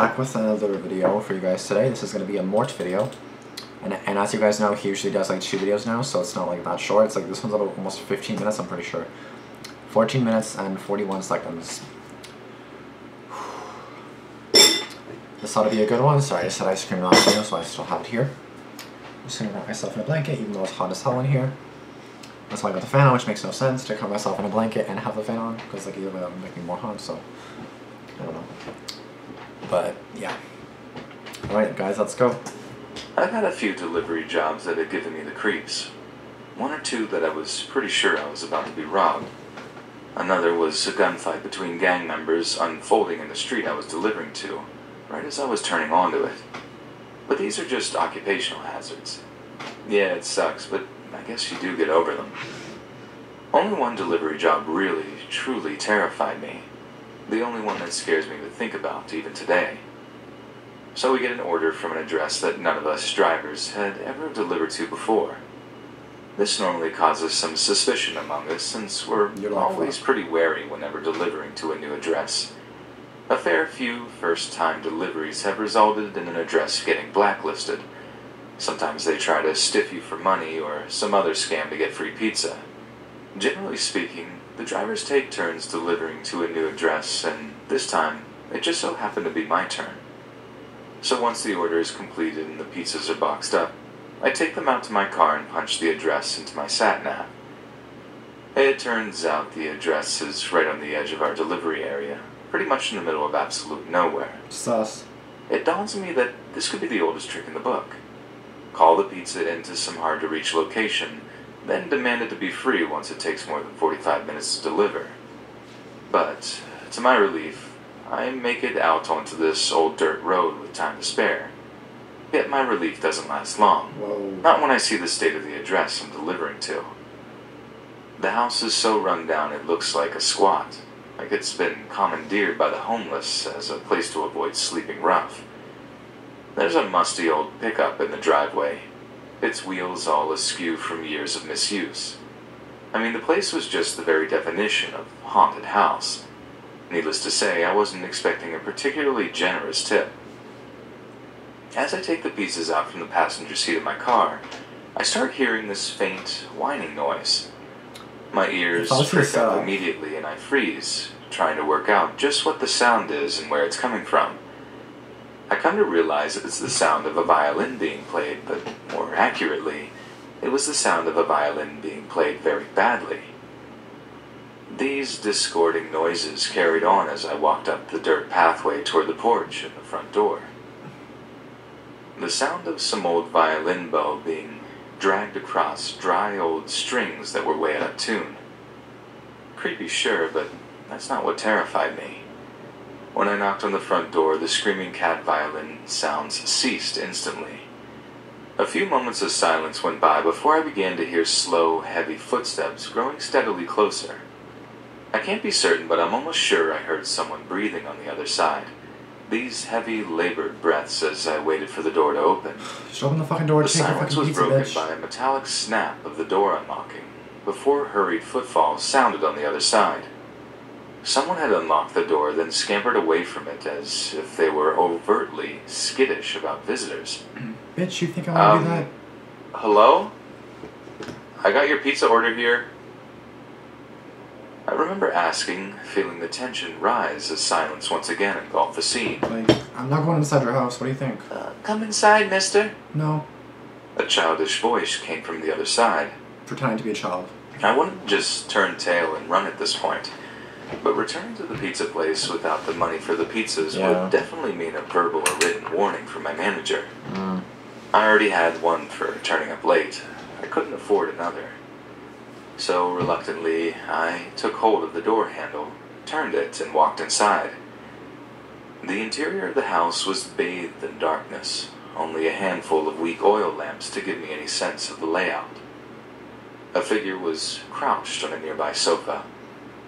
back with another video for you guys today. This is going to be a Mort video. And as you guys know, he usually does like 2 videos now, so it's not like that short. It's like this one's about almost 15 minutes, I'm pretty sure. 14 minutes and 41 seconds. This ought to be a good one. Sorry, I said ice cream last video, so I still have it here. I'm just going to wrap myself in a blanket, even though it's hot as hell in here. That's why I got the fan on, which makes no sense to cover myself in a blanket and have the fan on, because like either way that would make me more hot, so I don't know. But yeah. Alright guys, let's go. I've had a few delivery jobs that had given me the creeps. One or two that I was pretty sure I was about to be robbed. Another was a gunfight between gang members unfolding in the street I was delivering to, right as I was turning onto it. But these are just occupational hazards. Yeah, it sucks, but I guess you do get over them. Only one delivery job really, truly terrified me. The only one that scares me to think about, even today. So we get an order from an address that none of us drivers had ever delivered to before. This normally causes some suspicion among us, since we're always pretty wary whenever delivering to a new address. A fair few first-time deliveries have resulted in an address getting blacklisted. Sometimes they try to stiff you for money or some other scam to get free pizza. Generally speaking, the drivers take turns delivering to a new address, and this time, it just so happened to be my turn. So once the order is completed and the pizzas are boxed up, I take them out to my car and punch the address into my sat-nav. It turns out the address is right on the edge of our delivery area, pretty much in the middle of absolute nowhere. Sus. It dawns on me that this could be the oldest trick in the book. Call the pizza into some hard-to-reach location, then demand it to be free once it takes more than 45 minutes to deliver. But, to my relief, I make it out onto this old dirt road with time to spare. Yet my relief doesn't last long. Whoa. Not when I see the state of the address I'm delivering to. The house is so run down it looks like a squat, like it's been commandeered by the homeless as a place to avoid sleeping rough. There's a musty old pickup in the driveway, its wheels all askew from years of misuse. I mean, the place was just the very definition of haunted house. Needless to say, I wasn't expecting a particularly generous tip. As I take the pieces out from the passenger seat of my car, I start hearing this faint, whining noise. My ears prick up immediately and I freeze, trying to work out just what the sound is and where it's coming from. I come to realize that it's the sound of a violin being played, but more accurately, it was the sound of a violin being played very badly. These discording noises carried on as I walked up the dirt pathway toward the porch and the front door. The sound of some old violin bow being dragged across dry old strings that were way out of tune. Creepy, sure, but that's not what terrified me. When I knocked on the front door, the screaming cat violin sounds ceased instantly. A few moments of silence went by before I began to hear slow, heavy footsteps growing steadily closer. I can't be certain, but I'm almost sure I heard someone breathing on the other side. These heavy, labored breaths as I waited for the door to open. Just open the fucking door. The silence was broken by a metallic snap of the door unlocking, before hurried footfalls sounded on the other side. Someone had unlocked the door, then scampered away from it as if they were overtly skittish about visitors. Bitch, you think I want to do that? Hello? I got your pizza order here. I remember asking, feeling the tension rise as silence once again engulfed the scene. Like, I'm not going inside your house, what do you think? Come inside, mister. No. A childish voice came from the other side. Pretending to be a child. I wanted to just turn tail and run at this point. But returning to the pizza place without the money for the pizzas would definitely mean a verbal or written warning from my manager. I already had one for turning up late. I couldn't afford another. So, reluctantly, I took hold of the door handle, turned it, and walked inside. The interior of the house was bathed in darkness, only a handful of weak oil lamps to give me any sense of the layout. A figure was crouched on a nearby sofa,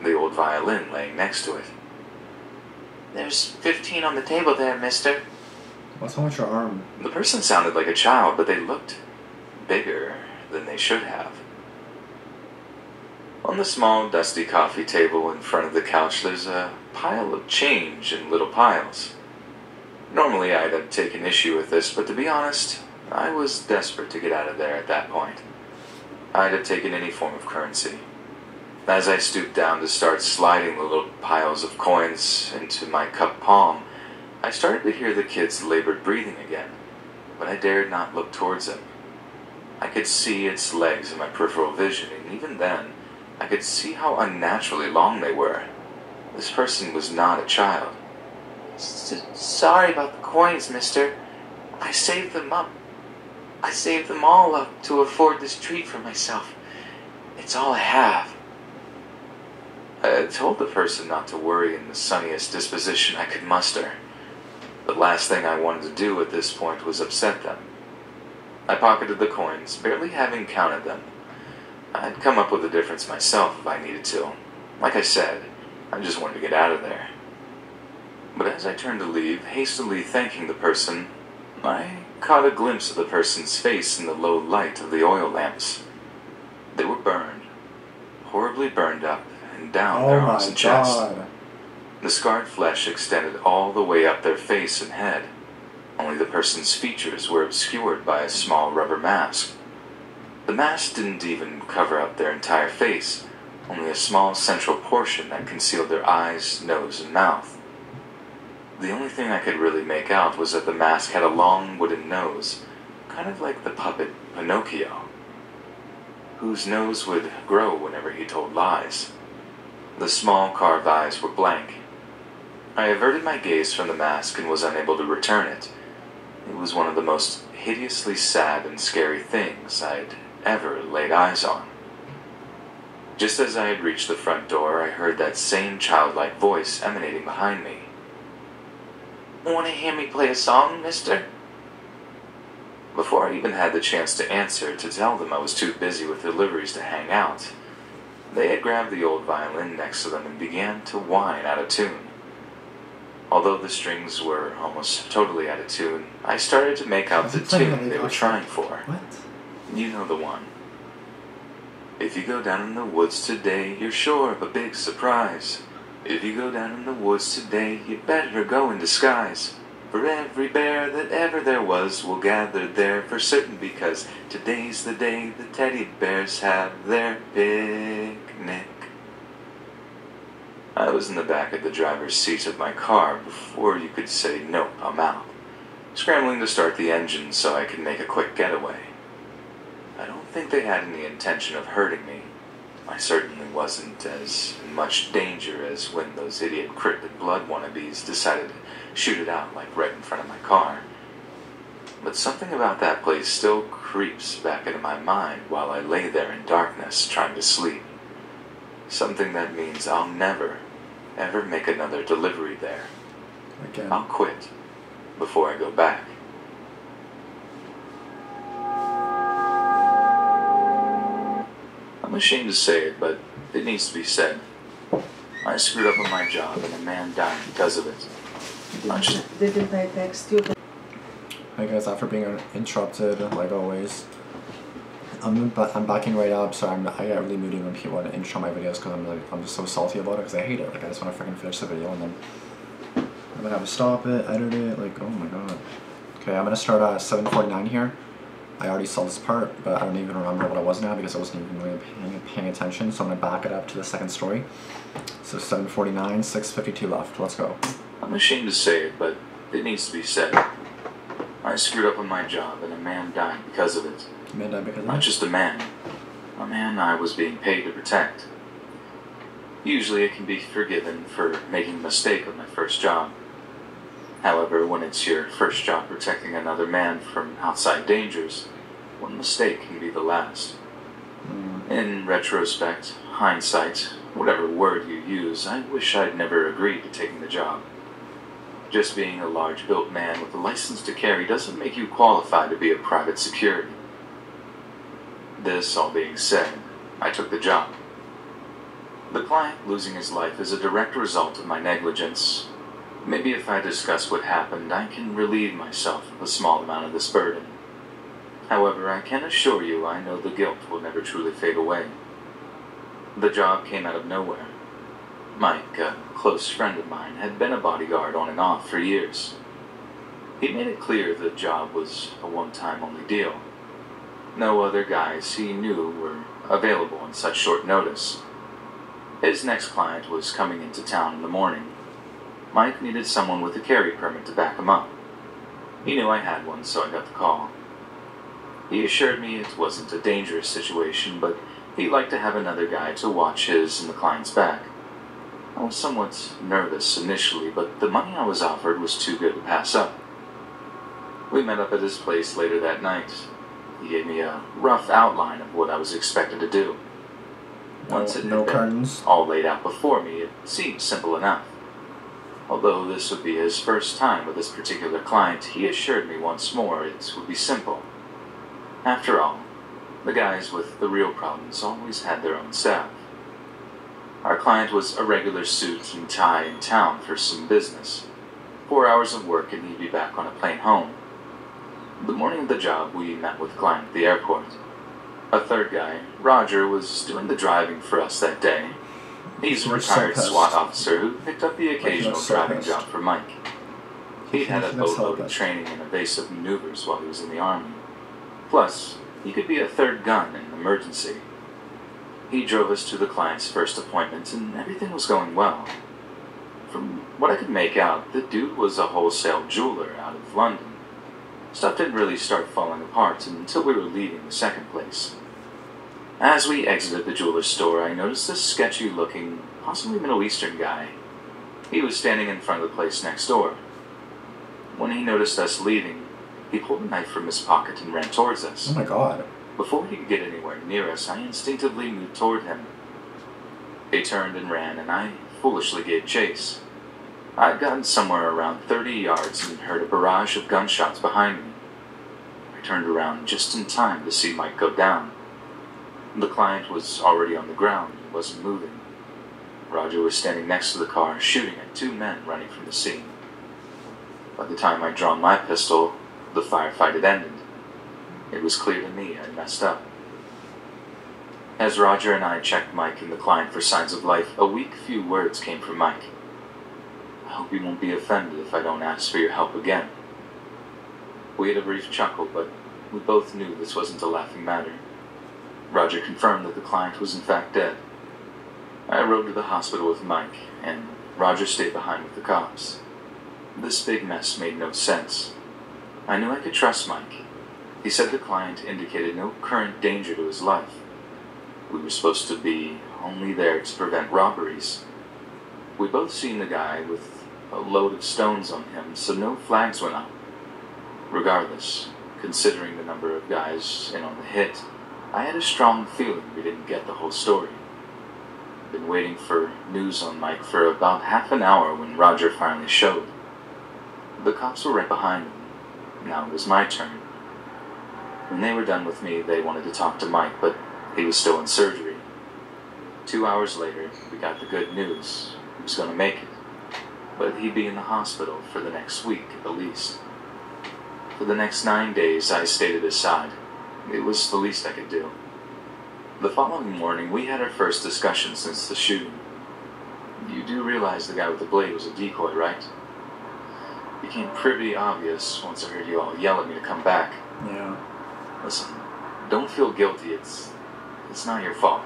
the old violin laying next to it. There's 15 on the table there, mister. What's wrong with your arm? The person sounded like a child, but they looked bigger than they should have. On the small, dusty coffee table in front of the couch, there's a pile of change in little piles. Normally I'd have taken issue with this, but to be honest, I was desperate to get out of there at that point. I'd have taken any form of currency. As I stooped down to start sliding the little piles of coins into my cupped palm, I started to hear the kid's labored breathing again, but I dared not look towards him. I could see its legs in my peripheral vision, and even then, I could see how unnaturally long they were. This person was not a child. Sorry about the coins, mister. I saved them up. I saved them all up to afford this treat for myself. It's all I have. I told the person not to worry in the sunniest disposition I could muster. The last thing I wanted to do at this point was upset them. I pocketed the coins, barely having counted them. I'd come up with a difference myself if I needed to. Like I said, I just wanted to get out of there. But as I turned to leave, hastily thanking the person, I caught a glimpse of the person's face in the low light of the oil lamps. They were burned, horribly burned up and down their arms and chest. The scarred flesh extended all the way up their face and head. Only the person's features were obscured by a small rubber mask. The mask didn't even cover up their entire face, only a small central portion that concealed their eyes, nose, and mouth. The only thing I could really make out was that the mask had a long wooden nose, kind of like the puppet Pinocchio, whose nose would grow whenever he told lies. The small carved eyes were blank. I averted my gaze from the mask and was unable to return it. It was one of the most hideously sad and scary things I'd ever laid eyes on. Just as I had reached the front door, I heard that same childlike voice emanating behind me. Want to hear me play a song, mister? Before I even had the chance to answer, to tell them I was too busy with deliveries to hang out, they had grabbed the old violin next to them and began to whine out of tune. Although the strings were almost totally out of tune, I started to make out the tune they were trying for. What? You know the one. If you go down in the woods today, you're sure of a big surprise. If you go down in the woods today, you better go in disguise. For every bear that ever there was will gather there for certain, because today's the day the teddy bears have their picnic. I was in the back of the driver's seat of my car before you could say, nope, I'm out, scrambling to start the engine so I could make a quick getaway. I don't think they had any intention of hurting me. I certainly wasn't as much danger as when those idiot cryptid blood wannabes decided to shoot it out like right in front of my car. But something about that place still creeps back into my mind while I lay there in darkness trying to sleep. Something that means I'll never, ever make another delivery there. Again. I'll quit before I go back. I'm ashamed to say it, but it needs to be said. I screwed up on my job and a man died because of it. Didn't I text you? Hey guys, after being interrupted, like always, I'm backing right up, so I get really moody when people want to intro my videos because I'm just so salty about it because I hate it. Like I just want to freaking finish the video and then I'm gonna have to stop it, edit it. Like oh my god. Okay, I'm gonna start at 7:49 here. I already saw this part, but I don't even remember what it was now because I wasn't even really paying attention. So I'm gonna back it up to the second story. So 7:49, 6:52 left. Let's go. I'm ashamed to say it, but it needs to be said. I screwed up on my job and a man died because of it. A man died because of it? Not just a man I was being paid to protect. Usually it can be forgiven for making a mistake on my first job. However, when it's your first job protecting another man from outside dangers, one mistake can be the last. In retrospect, hindsight, whatever word you use, I wish I'd never agreed to taking the job. Just being a large-built man with a license to carry doesn't make you qualified to be a private security. This all being said, I took the job. The client losing his life is a direct result of my negligence. Maybe if I discuss what happened, I can relieve myself of a small amount of this burden. However, I can assure you I know the guilt will never truly fade away. The job came out of nowhere. Mike, a close friend of mine, had been a bodyguard on and off for years. He made it clear the job was a one-time only deal. No other guys he knew were available on such short notice. His next client was coming into town in the morning. Mike needed someone with a carry permit to back him up. He knew I had one, so I got the call. He assured me it wasn't a dangerous situation, but he'd like to have another guy to watch his and the client's back. I was somewhat nervous initially, but the money I was offered was too good to pass up. We met up at his place later that night. He gave me a rough outline of what I was expected to do. Once it had been all laid out before me, it seemed simple enough. Although this would be his first time with this particular client, he assured me once more it would be simple. After all, the guys with the real problems always had their own staff. Our client was a regular suit and tie in town for some business. 4 hours of work and he'd be back on a plane home. The morning of the job, we met with the client at the airport. A third guy, Roger, was doing the driving for us that day. He's a retired SWAT officer who picked up the occasional driving job for Mike. He had a boatload of training in evasive maneuvers while he was in the Army. Plus, he could be a third gun in an emergency. He drove us to the client's first appointment and everything was going well. From what I could make out, the dude was a wholesale jeweler out of London. Stuff didn't really start falling apart until we were leaving the second place. As we exited the jeweler's store, I noticed a sketchy-looking, possibly Middle Eastern guy. He was standing in front of the place next door. When he noticed us leaving, he pulled a knife from his pocket and ran towards us. Oh my god. Before he could get anywhere near us, I instinctively moved toward him. He turned and ran, and I foolishly gave chase. I'd gotten somewhere around 30 yards and heard a barrage of gunshots behind me. I turned around just in time to see Mike go down. The client was already on the ground and wasn't moving. Roger was standing next to the car, shooting at 2 men running from the scene. By the time I'd drawn my pistol, the firefight had ended. It was clear to me I'd messed up. As Roger and I checked Mike and the client for signs of life, a weak few words came from Mike. "I hope you won't be offended if I don't ask for your help again." We had a brief chuckle, but we both knew this wasn't a laughing matter. Roger confirmed that the client was in fact dead. I rode to the hospital with Mike, and Roger stayed behind with the cops. This big mess made no sense. I knew I could trust Mike. He said the client indicated no current danger to his life. We were supposed to be only there to prevent robberies. We both seen the guy with a load of stones on him, so no flags went up. Regardless, considering the number of guys in on the hit, I had a strong feeling we didn't get the whole story. I'd been waiting for news on Mike for about half an hour when Roger finally showed. The cops were right behind him. Now it was my turn. When they were done with me, they wanted to talk to Mike, but he was still in surgery. 2 hours later, we got the good news. He was going to make it, but he'd be in the hospital for the next week at the least. For the next 9 days, I stayed at his side. It was the least I could do. The following morning, we had our first discussion since the shooting. "You do realize the guy with the blade was a decoy, right?" It became pretty obvious once I heard you all yell at me to come back. Yeah. Listen, don't feel guilty. It's not your fault.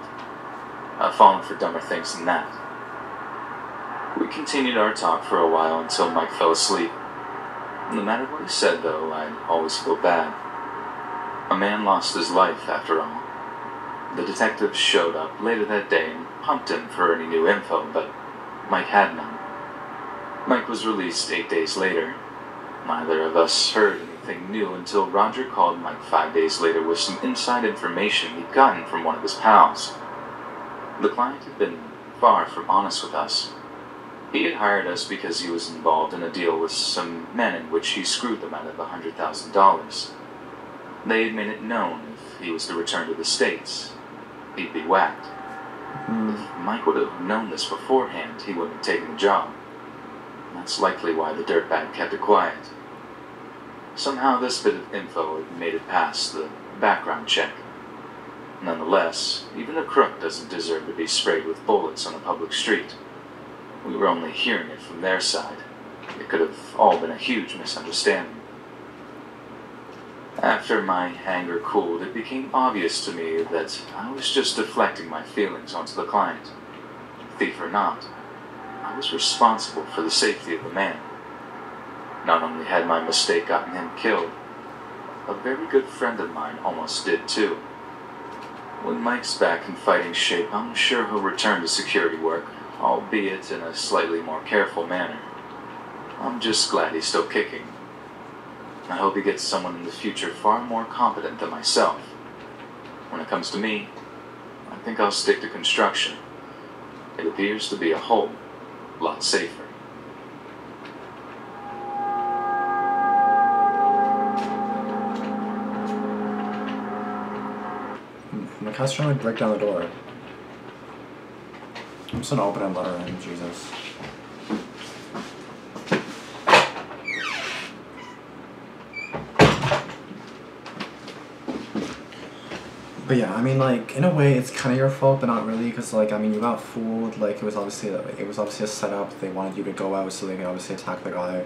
I've fallen for dumber things than that. We continued our talk for a while until Mike fell asleep. No matter what he said, though, I'd always feel bad. A man lost his life, after all. The detectives showed up later that day and pumped him for any new info, but Mike had none. Mike was released 8 days later. Neither of us heard anything new until Roger called Mike 5 days later with some inside information he'd gotten from one of his pals. The client had been far from honest with us. He had hired us because he was involved in a deal with some men in which he screwed them out of $100,000. They had made it known if he was to return to the States, he'd be whacked. If Mike would have known this beforehand, he wouldn't have taken the job. That's likely why the dirtbag kept it quiet. Somehow this bit of info had made it past the background check. Nonetheless, even a crook doesn't deserve to be sprayed with bullets on a public street. We were only hearing it from their side. It could have all been a huge misunderstanding. After my anger cooled, it became obvious to me that I was just deflecting my feelings onto the client. Thief or not, I was responsible for the safety of the man. Not only had my mistake gotten him killed, a very good friend of mine almost did too. When Mike's back in fighting shape, I'm sure he'll return to security work, albeit in a slightly more careful manner. I'm just glad he's still kicking. I hope he gets someone in the future far more competent than myself. When it comes to me, I think I'll stick to construction. It appears to be a whole lot safer. My cat's trying to break down the door. I'm just gonna open it and let her in, Jesus. But yeah, I mean, like, in a way, it's kind of your fault, but not really, because, like, I mean, you got fooled. Like, it was obviously a setup. They wanted you to go out so they could obviously attack the guy.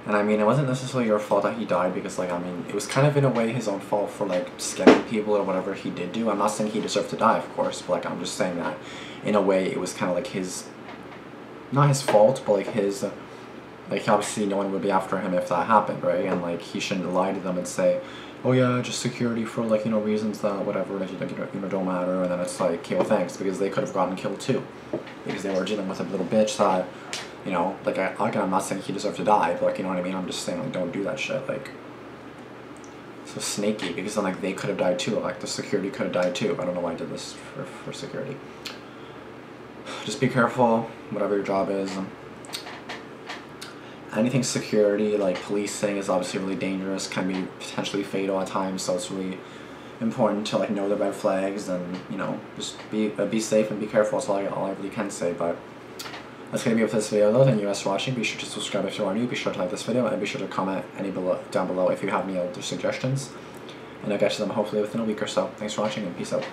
And I mean, it wasn't necessarily your fault that he died, because, like, I mean, it was kind of in a way his own fault for, like, scamming people or whatever he did do. I'm not saying he deserved to die, of course, but, like, I'm just saying that in a way it was kind of like his, not his fault, but like his, like, obviously no one would be after him if that happened, right? And like, he shouldn't lie to them and say, oh yeah, just security for, like, you know, reasons that whatever that you know don't matter. And then it's like, okay, well, thanks, because they could have gotten killed too, because they were dealing with a little bitch that, you know, like, I'm not saying he deserved to die, but, like, you know what I mean? I'm just saying, like, don't do that shit. Like, so snaky, because then, like, they could have died too. Like, the security could have died too. I don't know why I did this for security. Just be careful, whatever your job is. Anything security, like policing, is obviously really dangerous, can be potentially fatal at times, so it's really important to, like, know the red flags and, you know, just be safe and be careful. That's all I really can say. But that's going to be it for this video though. Thank you guys for watching. Be sure to subscribe if you are new, be sure to like this video, and be sure to comment down below if you have any other suggestions. And I'll get to them hopefully within a week or so. Thanks for watching, and peace out.